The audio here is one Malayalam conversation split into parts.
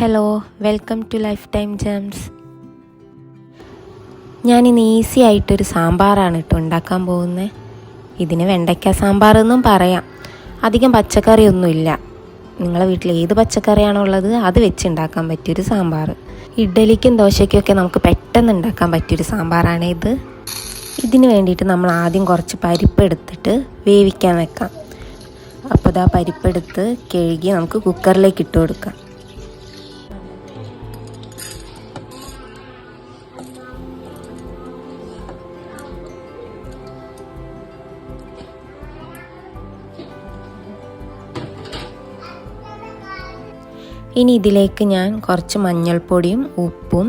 Hello, welcome to life time gems. ഞാനിന്ന് ഈസി ആയിട്ടൊരു സാമ്പാറാണ് ഉണ്ടാക്കാൻ പോകുന്നത്. ഇതിന് വെണ്ടയ്ക്ക സാമ്പാർ എന്നും പറയാം. അധികം പച്ചക്കറിയൊന്നുമില്ല. നിങ്ങളെ വീട്ടിൽ ഏത് പച്ചക്കറിയാണോ ഉള്ളത് അത് വെച്ച് ഉണ്ടാക്കാൻ പറ്റിയൊരു സാമ്പാർ. ഇഡ്ഡലിക്കും ദോശയ്ക്കൊക്കെ നമുക്ക് പെട്ടെന്ന് ഉണ്ടാക്കാൻ പറ്റിയൊരു സാമ്പാറാണ് ഇത്. ഇതിന് വേണ്ടിയിട്ട് നമ്മൾ ആദ്യം കുറച്ച് പരിപ്പ് എടുത്തിട്ട് വേവിക്കാൻ വെക്കാം. അപ്പോൾ ഇതാ പരിപ്പെടുത്ത് കഴുകി നമുക്ക് കുക്കറിലേക്ക് ഇട്ട് കൊടുക്കാം. ഇനി ഇതിലേക്ക് ഞാൻ കുറച്ച് മഞ്ഞൾപ്പൊടിയും ഉപ്പും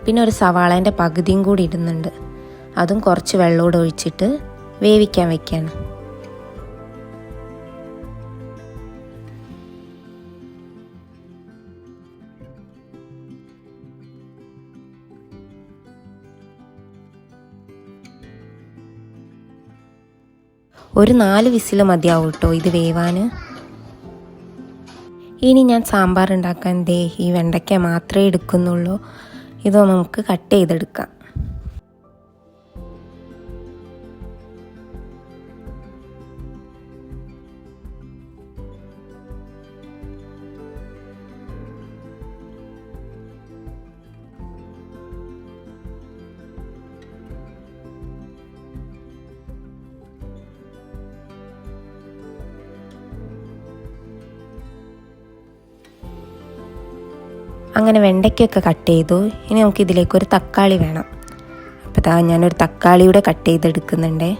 പിന്നെ ഒരു സവാളേൻ്റെ പകുതിയും കൂടി ഇടുന്നുണ്ട്. അതും കുറച്ച് വെള്ളമൂടെ ഒഴിച്ചിട്ട് വേവിക്കാൻ വയ്ക്കുകയാണ്. ഒരു 4 വിസിൽ മതിയാവും കേട്ടോ ഇത് വേവാൻ. ഇനി ഞാൻ സാമ്പാർ ഉണ്ടാക്കാൻ ഈ വെണ്ടയ്ക്ക മാത്രമേ എടുക്കുന്നുള്ളൂ. ഇത് നമുക്ക് കട്ട് ചെയ്തെടുക്കാം. അങ്ങനെ വെണ്ടയ്ക്കൊക്കെ കട്ട് ചെയ്തു. ഇനി നമുക്ക് ഇതിലേക്കൊരു തക്കാളി വേണം. അപ്പോൾ ഞാനൊരു തക്കാളിയുടെ കട്ട് ചെയ്തെടുക്കുന്നുണ്ട്.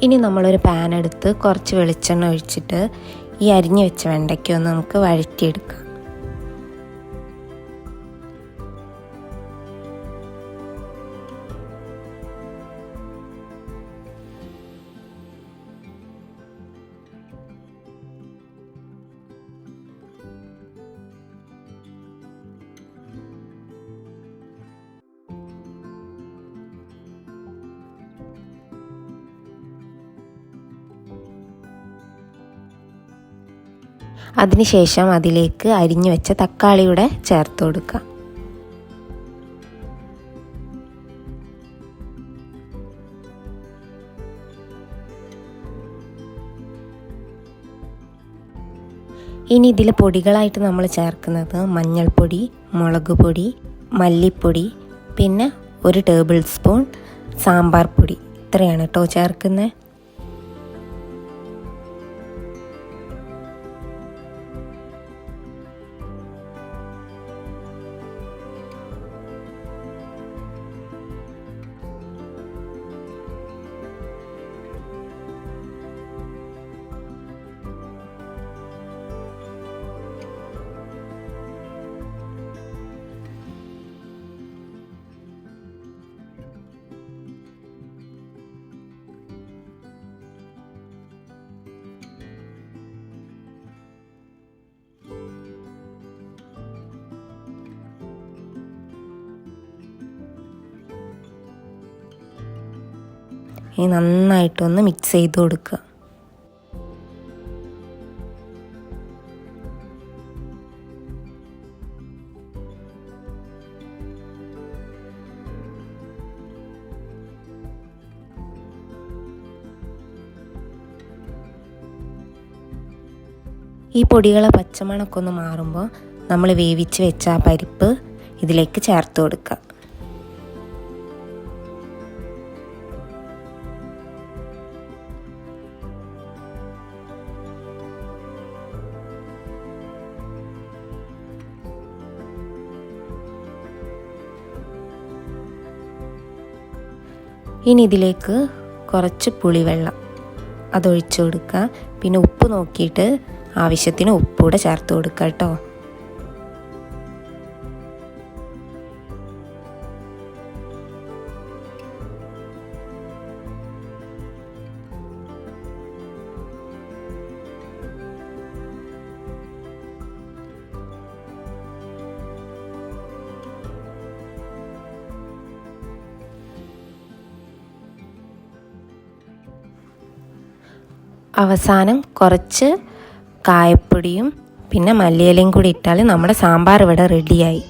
ഇനി നമ്മളൊരു പാൻ എടുത്ത് കുറച്ച് വെളിച്ചെണ്ണ ഒഴിച്ചിട്ട് ഈ അരിഞ്ഞു വെച്ച വെണ്ടയ്ക്ക ഒന്ന് നമുക്ക് വഴറ്റിയെടുക്കാം. അതിനുശേഷം അതിലേക്ക് അരിഞ്ഞു വെച്ച തക്കാളിയുടെ ചേർത്ത് കൊടുക്കുക. ഇനി ഇതിൽ പൊടികളായിട്ട് നമ്മൾ ചേർക്കുന്നത് മഞ്ഞൾപ്പൊടി, മുളക് പൊടി, മല്ലിപ്പൊടി, പിന്നെ 1 ടേബിൾ സ്പൂൺ സാമ്പാർ പൊടി. ഇത്രയാണ് കേട്ടോ ചേർക്കുന്നത്. ഇനി നന്നായിട്ടൊന്ന് മിക്സ് ചെയ്ത് കൊടുക്കുക. ഈ പൊടികളെ പച്ചമണമൊക്കെ ഒന്ന് മാറുമ്പോൾ നമ്മൾ വേവിച്ച് വെച്ച ആ പരിപ്പ് ഇതിലേക്ക് ചേർത്ത് കൊടുക്കുക. ഇനി ഇതിലേക്ക് കുറച്ച് പുളിവെള്ളം അതൊഴിച്ചു കൊടുക്കുക. പിന്നെ ഉപ്പ് നോക്കിയിട്ട് ആവശ്യത്തിന് ഉപ്പൂടെ ചേർത്ത് കൊടുക്കുക കേട്ടോ. അവസാനം കുറച്ച് കായപ്പൊടിയും പിന്നെ മല്ലിയിലയും കൂടി ഇട്ടാൽ നമ്മുടെ സാമ്പാർ ഇവിടെ റെഡിയായി.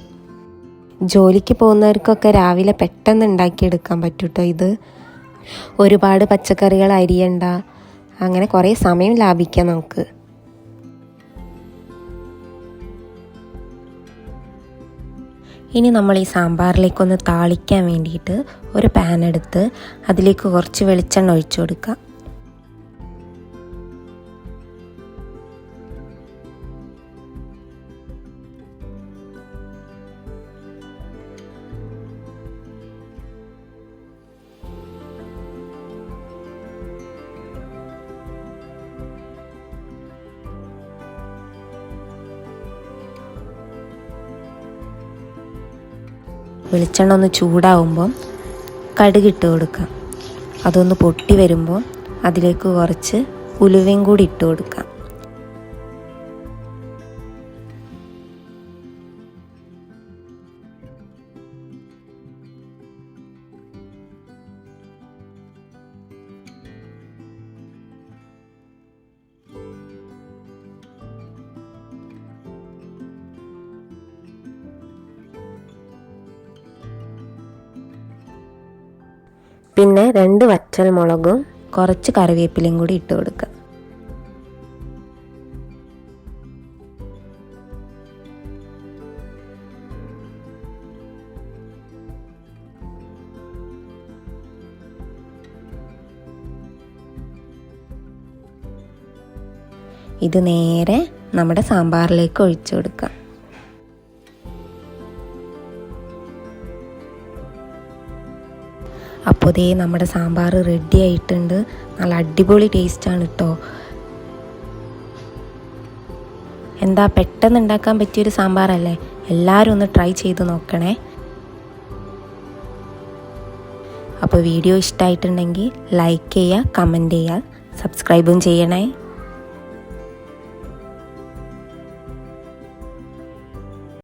ജോലിക്ക് പോകുന്നവർക്കൊക്കെ രാവിലെ പെട്ടെന്ന് ഉണ്ടാക്കിയെടുക്കാൻ പറ്റും കേട്ടോ ഇത്. ഒരുപാട് പച്ചക്കറികൾ അരിയണ്ട, അങ്ങനെ കുറേ സമയം ലാഭിക്കാം നമുക്ക്. ഇനി നമ്മൾ ഈ സാമ്പാറിലേക്കൊന്ന് താളിക്കാൻ വേണ്ടിയിട്ട് ഒരു പാൻ എടുത്ത് അതിലേക്ക് കുറച്ച് വെളിച്ചെണ്ണ ഒഴിച്ചു കൊടുക്കാം. വെളിച്ചെണ്ണ ഒന്ന് ചൂടാവുമ്പം കടുകിട്ട് കൊടുക്കാം. അതൊന്ന് പൊട്ടി വരുമ്പോൾ അതിലേക്ക് കുറച്ച് ഉലുവയും കൂടി ഇട്ട് കൊടുക്കാം. പിന്നെ 2 വറ്റൽ മുളകും കുറച്ച് കറിവേപ്പിലയും കൂടി ഇട്ട് കൊടുക്കുക. ഇത് നേരെ നമ്മുടെ സാമ്പാറിലേക്ക് ഒഴിച്ചു കൊടുക്കാം. അപ്പോൾ ദേ നമ്മുടെ സാമ്പാർ റെഡി ആയിട്ടുണ്ട്. നല്ല അടിപൊളി ടേസ്റ്റാണ് കേട്ടോ. എന്താ പെട്ടെന്ന് ഉണ്ടാക്കാൻ പറ്റിയൊരു സാമ്പാറല്ലേ? എല്ലാവരും ഒന്ന് ട്രൈ ചെയ്ത് നോക്കണേ. അപ്പോൾ വീഡിയോ ഇഷ്ടമായിട്ടുണ്ടെങ്കിൽ ലൈക്ക് ചെയ്യുക, കമൻറ്റ് ചെയ്യുക, സബ്സ്ക്രൈബും ചെയ്യണേ.